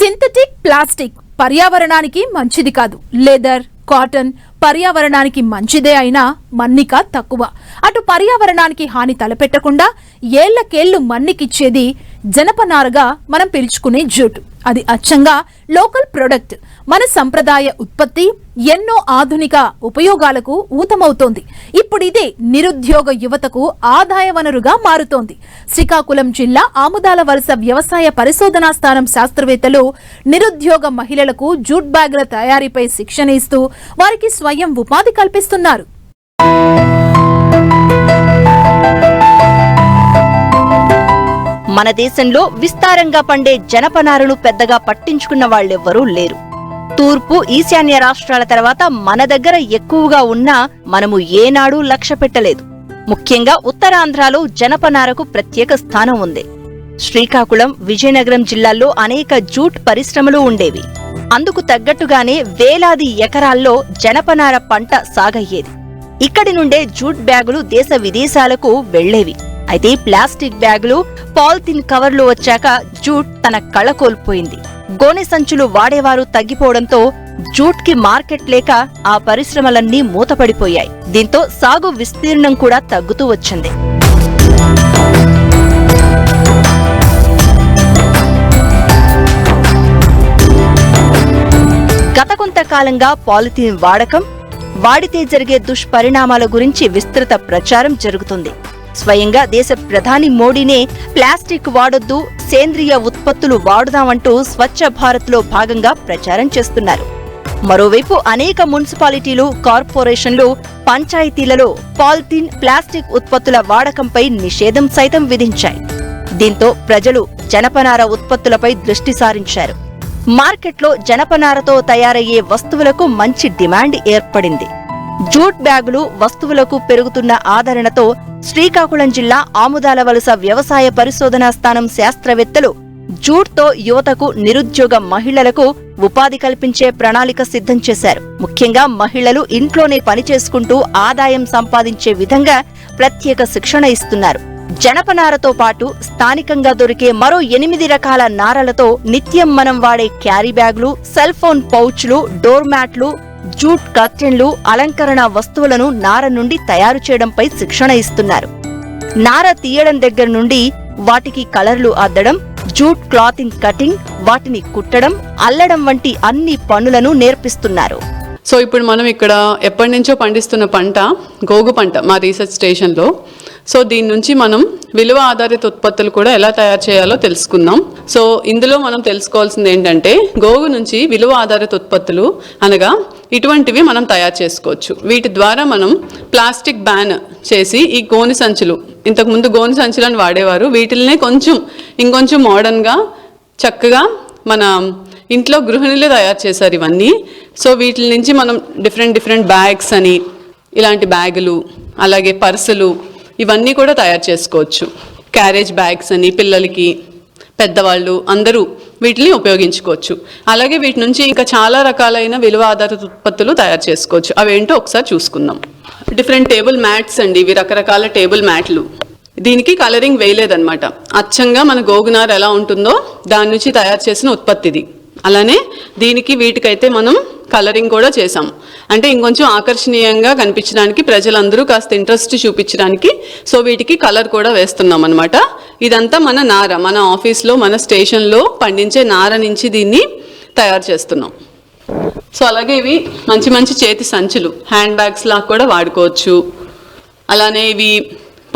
Synthetic plastic పర్యావరణానికి మంచిది కాదు. లెదర్, కాటన్ పర్యావరణానికి మంచిదే అయినా మన్నిక తక్కువ. అటు పర్యావరణానికి హాని తలపెట్టకుండా ఏళ్లకేళ్లు మన్నికిచ్చేది జనపనారగా మనం పిలుచుకునే జూట్. అది అచ్చంగా లోకల్ ప్రొడక్ట్. మన సంప్రదాయ ఉత్పత్తి ఎన్నో ఆధునిక ఉపయోగాలకు ఊతమవుతోంది. ఇప్పుడిదే నిరుద్యోగ యువతకు ఆదాయ వనరుగా మారుతోంది. శ్రీకాకుళం జిల్లా ఆముదాల వలస వ్యవసాయ పరిశోధనా స్థానం శాస్త్రవేత్తలు నిరుద్యోగ మహిళలకు జూట్ బ్యాగుల తయారీపై శిక్షణ ఇస్తూ వారికి స్వయం ఉపాధి కల్పిస్తున్నారు. మన దేశంలో విస్తారంగా పండే జనపనారను పెద్దగా పట్టించుకున్న వాళ్ళెవ్వరూ లేరు. తూర్పు, ఈశాన్య రాష్ట్రాల తర్వాత మన దగ్గర ఎక్కువగా ఉన్నా మనము ఏనాడూ లక్ష్య పెట్టలేదు. ముఖ్యంగా ఉత్తరాంధ్రలో జనపనారకు ప్రత్యేక స్థానం ఉంది. శ్రీకాకుళం, విజయనగరం జిల్లాల్లో అనేక జూట్ పరిశ్రమలు ఉండేవి. అందుకు తగ్గట్టుగానే వేలాది ఎకరాల్లో జనపనార పంట సాగయ్యేది. ఇక్కడి నుండే జూట్ బ్యాగులు దేశ విదేశాలకు వెళ్లేవి. అయితే ప్లాస్టిక్ బ్యాగులు, పాలిథిన్ కవర్లు వచ్చాక జూట్ తన కళ కోల్పోయింది. గోనె సంచులు వాడేవారు తగ్గిపోవడంతో జూట్ కి మార్కెట్ లేక ఆ పరిశ్రమలన్నీ మూతపడిపోయాయి. దీంతో సాగు విస్తీర్ణం కూడా తగ్గుతూ వచ్చింది. గత కొంతకాలంగా పాలిథిన్ వాడకం, వాడితే జరిగే దుష్పరిణామాల గురించి విస్తృత ప్రచారం జరుగుతుంది. స్వయంగా దేశ ప్రధాని మోడీనే ప్లాస్టిక్ వాడొద్దు, సేంద్రియ ఉత్పత్తులు వాడుదామంటూ స్వచ్ఛ భారత్లో భాగంగా ప్రచారం చేస్తున్నారు. మరోవైపు అనేక మున్సిపాలిటీలు, కార్పొరేషన్లు, పంచాయతీలలో పాలిథిన్, ప్లాస్టిక్ ఉత్పత్తుల వాడకంపై నిషేధం సైతం విధించాయి. దీంతో ప్రజలు జనపనార ఉత్పత్తులపై దృష్టి సారించారు. మార్కెట్లో జనపనారతో తయారయ్యే వస్తువులకు మంచి డిమాండ్ ఏర్పడింది. జూట్ బ్యాగులు వస్తువులకు పెరుగుతున్న ఆదరణతో శ్రీకాకుళం జిల్లా ఆముదాల వలస వ్యవసాయ పరిశోధనా స్థానం శాస్త్రవేత్తలు జూట్తో యువతకు, నిరుద్యోగ మహిళలకు ఉపాధి కల్పించే ప్రణాళిక సిద్ధం చేశారు. ముఖ్యంగా మహిళలు ఇంట్లోనే పనిచేసుకుంటూ ఆదాయం సంపాదించే విధంగా ప్రత్యేక శిక్షణ ఇస్తున్నారు. జనపనారతో పాటు స్థానికంగా దొరికే మరో 8 రకాల నారలతో నిత్యం మనం వాడే క్యారీ బ్యాగులు, సెల్ ఫోన్ పౌచ్లు, డోర్ మ్యాట్లు, జూట్ కర్టెన్లు, అలంకరణ వస్తువులను నార నుండి తయారు చేయడంపై శిక్షణ ఇస్తున్నారు. నార తీయడం దగ్గర నుండి వాటికి కలర్లు అద్దడం, జూట్ క్లాతింగ్ కటింగ్, వాటిని కుట్టడం, అల్లడం వంటి అన్ని పనులను నేర్పిస్తున్నారు. సో ఇప్పుడు మనం ఇక్కడ ఎప్పటి నుంచో పండిస్తున్న పంట గోగు పంట మా రీసెర్చ్ స్టేషన్లో. సో దీని నుంచి మనం విలువ ఆధారిత ఉత్పత్తులు కూడా ఎలా తయారు చేయాలో తెలుసుకుందాం. సో ఇందులో మనం తెలుసుకోవాల్సింది ఏంటంటే గోగు నుంచి విలువ ఆధారిత ఉత్పత్తులు అనగా ఇటువంటివి మనం తయారు చేసుకోవచ్చు. వీటి ద్వారా మనం ప్లాస్టిక్ బ్యాన్ చేసి ఈ గోనె సంచులు, ఇంతకుముందు గోనె సంచులను వాడేవారు, వీటిల్నే ఇంకొంచెం మోడర్న్గా చక్కగా మన ఇంట్లో గృహిణులే తయారు చేశారు ఇవన్నీ. సో వీటి నుంచి మనం డిఫరెంట్ బ్యాగ్స్ అని, ఇలాంటి బ్యాగులు, అలాగే పర్సులు, ఇవన్నీ కూడా తయారు చేసుకోవచ్చు. క్యారేజ్ బ్యాగ్స్ అని పిల్లలకి, పెద్దవాళ్ళు అందరూ వీటిని ఉపయోగించుకోవచ్చు. అలాగే వీటి నుంచి ఇంకా చాలా రకాలైన విలువ ఆధారిత ఉత్పత్తులు తయారు చేసుకోవచ్చు. అవేంటో ఒకసారి చూసుకుందాం. డిఫరెంట్ టేబుల్ మ్యాట్స్ అండి, ఇవి రకరకాల టేబుల్ మ్యాట్లు. దీనికి కలరింగ్ వేయలేదన్నమాట. అచ్చంగా మన గోగునార ఎలా ఉంటుందో దాని నుంచి తయారు చేసిన ఉత్పత్తిది. అలానే వీటికైతే మనం కలరింగ్ కూడా చేసాం. అంటే ఇంకొంచెం ఆకర్షణీయంగా కనిపించడానికి, ప్రజలందరూ కాస్త ఇంట్రెస్ట్ చూపించడానికి సో వీటికి కలర్ కూడా వేస్తున్నాం అనమాట. ఇదంతా మన నార, మన ఆఫీస్లో, మన స్టేషన్లో పండించే నార నుంచి దీన్ని తయారు చేస్తున్నాం. సో అలాగే ఇవి మంచి చేతి సంచులు, హ్యాండ్ బ్యాగ్స్ లాగా కూడా వాడుకోవచ్చు. అలానే ఇవి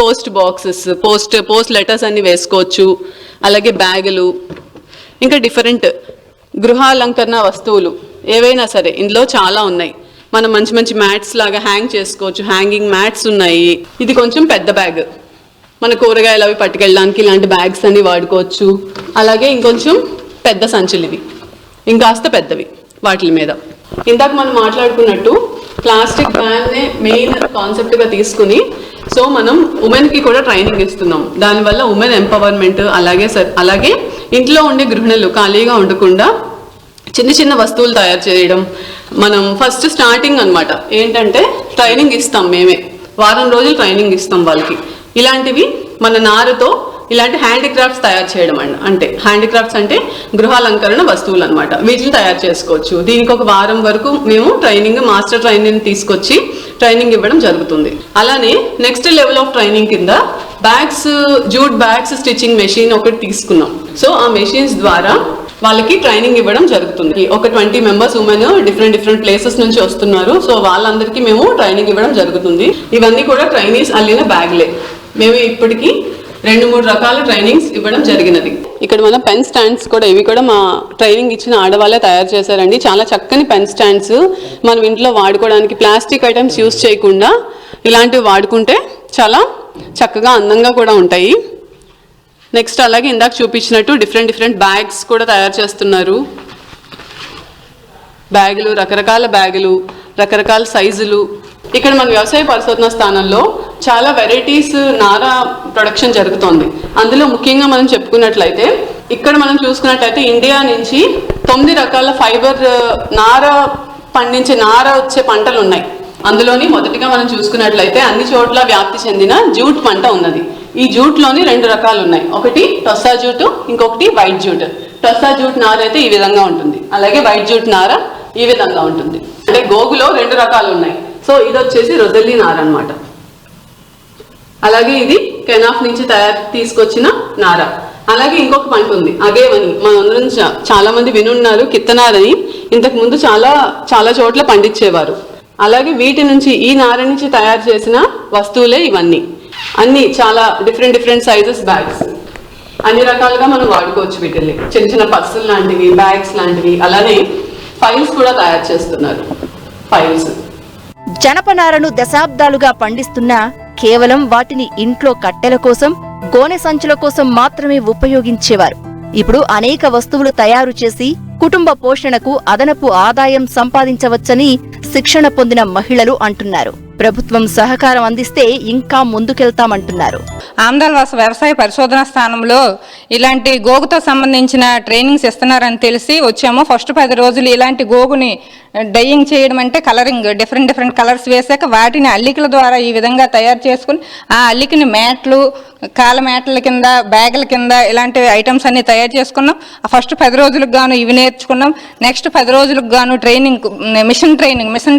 పోస్ట్ బాక్సెస్, పోస్ట్ లెటర్స్ అన్ని వేసుకోవచ్చు. అలాగే బ్యాగులు, ఇంకా డిఫరెంట్ గృహాలంకరణ వస్తువులు ఏవైనా సరే ఇందులో చాలా ఉన్నాయి. మనం మంచి మ్యాట్స్ లాగా హ్యాంగ్ చేసుకోవచ్చు. హ్యాంగింగ్ మ్యాట్స్ ఉన్నాయి. ఇది కొంచెం పెద్ద బ్యాగ్, మన కూరగాయలు అవి పట్టుకెళ్ళడానికి ఇలాంటి బ్యాగ్స్ అన్ని వాడుకోవచ్చు. అలాగే ఇంకొంచెం పెద్ద సంచులు, ఇవి ఇంకాస్త పెద్దవి. వాటి మీద ఇందాక మనం మాట్లాడుకున్నట్టు ప్లాస్టిక్ బ్యాన్నే మెయిన్ కాన్సెప్ట్గా తీసుకుని సో మనం ఉమెన్కి కూడా ట్రైనింగ్ ఇస్తున్నాం. దానివల్ల ఉమెన్ ఎంపవర్మెంట్, అలాగే ఇంట్లో ఉండే గృహిణులు ఖాళీగా ఉండకుండా చిన్న వస్తువులు తయారు చేయడం. మనం ఫస్ట్ స్టార్టింగ్ అనమాట ఏంటంటే ట్రైనింగ్ ఇస్తాం మేమే, వారం రోజులు ట్రైనింగ్ ఇస్తాం వాళ్ళకి. ఇలాంటివి మన నారతో ఇలాంటి హ్యాండీక్రాఫ్ట్స్ తయారు చేయడం అంటే హ్యాండీక్రాఫ్ట్స్ అంటే గృహాలంకరణ వస్తువులు అనమాట. వీటిని తయారు చేసుకోవచ్చు. దీనికి ఒక వారం వరకు మేము మాస్టర్ ట్రైనింగ్ తీసుకొచ్చి ట్రైనింగ్ ఇవ్వడం జరుగుతుంది. అలానే నెక్స్ట్ లెవెల్ ఆఫ్ ట్రైనింగ్ కింద జూట్ బ్యాగ్స్ స్టిచ్చింగ్ మెషిన్ ఒకటి తీసుకున్నాం. సో ఆ మెషిన్స్ ద్వారా వాళ్ళకి ట్రైనింగ్ ఇవ్వడం జరుగుతుంది. ఒక 20 మెంబర్స్ ఉమెన్ డిఫరెంట్ ప్లేసెస్ నుంచి వస్తున్నారు. సో వాళ్ళందరికీ మేము ట్రైనింగ్ ఇవ్వడం జరుగుతుంది. ఇవన్నీ కూడా ట్రైనీస్ అల్లిన బ్యాగ్లే. మేము ఇప్పటికీ 2-3 రకాల ట్రైనింగ్స్ ఇవ్వడం జరిగినది. ఇక్కడ మన పెన్ స్టాండ్స్ కూడా ఇవి కూడా మా ట్రైనింగ్ ఇచ్చిన ఆడవాళ్ళే తయారు చేశారండి. చాలా చక్కని పెన్ స్టాండ్స్ మనం ఇంట్లో వాడుకోవడానికి ప్లాస్టిక్ ఐటమ్స్ యూజ్ చేయకుండా ఇలాంటివి వాడుకుంటే చాలా చక్కగా అందంగా కూడా ఉంటాయి. నెక్స్ట్ అలాగే ఇందాక చూపించినట్టు డిఫరెంట్ బ్యాగ్స్ కూడా తయారు చేస్తున్నారు. బ్యాగులు, రకరకాల బ్యాగులు, రకరకాల సైజులు. ఇక్కడ మన వ్యవసాయ పరిశోధన స్థానంలో చాలా వెరైటీస్ నారా ప్రొడక్షన్ జరుగుతోంది. అందులో ముఖ్యంగా మనం చెప్పుకున్నట్లయితే ఇక్కడ మనం చూసుకున్నట్లయితే ఇండియా నుంచి 9 రకాల ఫైబర్ నార వచ్చే పంటలు ఉన్నాయి. అందులోని మొదటిగా మనం చూసుకున్నట్లయితే అన్ని చోట్ల వ్యాప్తి చెందిన జూట్ పంట ఉన్నది. ఈ జూట్లోని 2 రకాలు ఉన్నాయి. ఒకటి టొస్సా జూట్, ఇంకొకటి వైట్ జూట్. టొస్సా జూట్ నార అయితే ఈ విధంగా ఉంటుంది, అలాగే వైట్ జూట్ నార ఈ విధంగా ఉంటుంది. అంటే గోగులో 2 రకాలు ఉన్నాయి. సో ఇది వచ్చేసి రొజెల్లీ నార అన్నమాట. అలాగే ఇది కెనాఫ్ నుంచి తీసుకొచ్చిన నార. అలాగే ఇంకొక పంట ఉంది అగేవని, మనందరం చాలా మంది వినున్నారు కిత్తనారని. ఇంతకు ముందు చాలా చోట్ల పండించేవారు. అలాగే వీటి నుంచి ఈ నార నుంచి తయారు చేసిన వస్తువులే ఇవన్నీ. అన్ని చాలా డిఫరెంట్ సైజెస్ బ్యాగ్స్ అన్ని రకాలుగా మనం వాడుకోవచ్చు. వీటిని చిన్న పర్సులు లాంటివి, బ్యాగ్స్ లాంటివి, అలానే ఫైల్స్ కూడా తయారు చేస్తున్నారు. ఫైల్స్ జనపనారను దశాబ్దాలుగా పండిస్తున్నా కేవలం వాటిని ఇంట్లో కట్టెల కోసం, గోనె సంచుల కోసం మాత్రమే ఉపయోగించేవారు. ఇప్పుడు అనేక వస్తువులు తయారు చేసి కుటుంబ పోషణకు అదనపు ఆదాయం సంపాదించవచ్చని శిక్షణ పొందిన మహిళలు అంటున్నారు. ప్రభుత్వం సహకారం అందిస్తే ఇంకా ముందుకెళ్తామంటున్నారు. ఆమ్దాల్వాస వ్యవసాయ పరిశోధన స్థానంలో ఇలాంటి గోగుతో సంబంధించిన ట్రైనింగ్స్ ఇస్తున్నారని తెలిసి వచ్చాము. ఫస్ట్ 10 రోజులు ఇలాంటి గోగుని డైయింగ్ చేయడం అంటే కలరింగ్, డిఫరెంట్ కలర్స్ వేసాక వాటిని అల్లికల ద్వారా ఈ విధంగా తయారు చేసుకుని ఆ అల్లికని మ్యాట్లు, కాల మ్యాట్ల కింద, బ్యాగుల కింద ఇలాంటి ఐటమ్స్ అన్ని తయారు చేసుకున్నాం. ఫస్ట్ 10 రోజులకు గాను ఇవి నేర్చుకున్నాం. నెక్స్ట్ 10 రోజులకు గాను మిషన్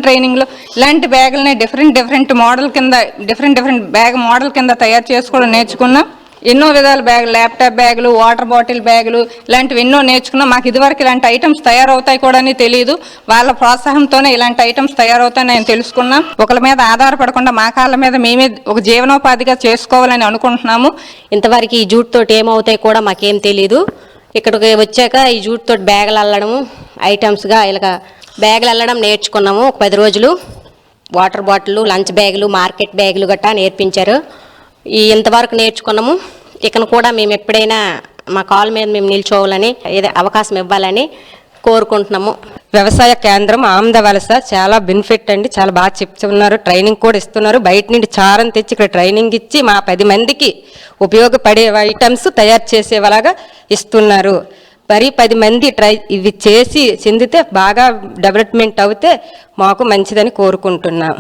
ట్రైనింగ్లో ఇలాంటి బ్యాగులని డిఫరెంట్ మోడల్ కింద డిఫరెంట్ బ్యాగ్ మోడల్ కింద తయారు చేసుకోవడం నేర్చుకున్నాం. ఎన్నో విధాల బ్యాగులు, ల్యాప్టాప్ బ్యాగులు, వాటర్ బాటిల్ బ్యాగులు ఇలాంటివి ఎన్నో నేర్చుకున్నాం. మాకు ఇదివరకు ఇలాంటి ఐటమ్స్ తయారవుతాయి కూడా అని తెలియదు. వాళ్ళ ప్రోత్సాహంతోనే ఇలాంటి ఐటమ్స్ తయారవుతాయని నేను తెలుసుకున్నాం. ఒకరి మీద ఆధారపడకుండా మా కాళ్ళ మీద మేమే ఒక జీవనోపాధిగా చేసుకోవాలని అనుకుంటున్నాము. ఇంతవరకు ఈ జూట్ తోటి ఏమవుతాయి కూడా మాకేం తెలీదు. ఇక్కడికి వచ్చాక ఈ జూట్ తోటి బ్యాగులు అల్లడము, ఐటమ్స్గా ఇలా బ్యాగులు అల్లడం నేర్చుకున్నాము. ఒక 10 రోజులు వాటర్ బాటిల్, లంచ్ బ్యాగులు, మార్కెట్ బ్యాగులు గట్టా నేర్పించారు. ఇంతవరకు నేర్చుకున్నాము. ఇక కూడా మేము ఎప్పుడైనా మా కాళ్ళ మీద మేము నిల్చోవాలని, ఏదో అవకాశం ఇవ్వాలని కోరుకుంటున్నాము. వ్యవసాయ కేంద్రం ఆమ్దవలస చాలా బెనిఫిట్ అండి. చాలా బాగా చెప్తున్నారు, ట్రైనింగ్ కూడా ఇస్తున్నారు. బయట నుండి చారం తెచ్చి ఇక్కడ ట్రైనింగ్ ఇచ్చి మా 10 మందికి ఉపయోగపడే ఐటమ్స్ తయారు చేసేలాగా ఇస్తున్నారు. మరి 10 మంది ఇవి చేసి చెందితే బాగా డెవలప్మెంట్ అవుతే మాకు మంచిదని కోరుకుంటున్నాం.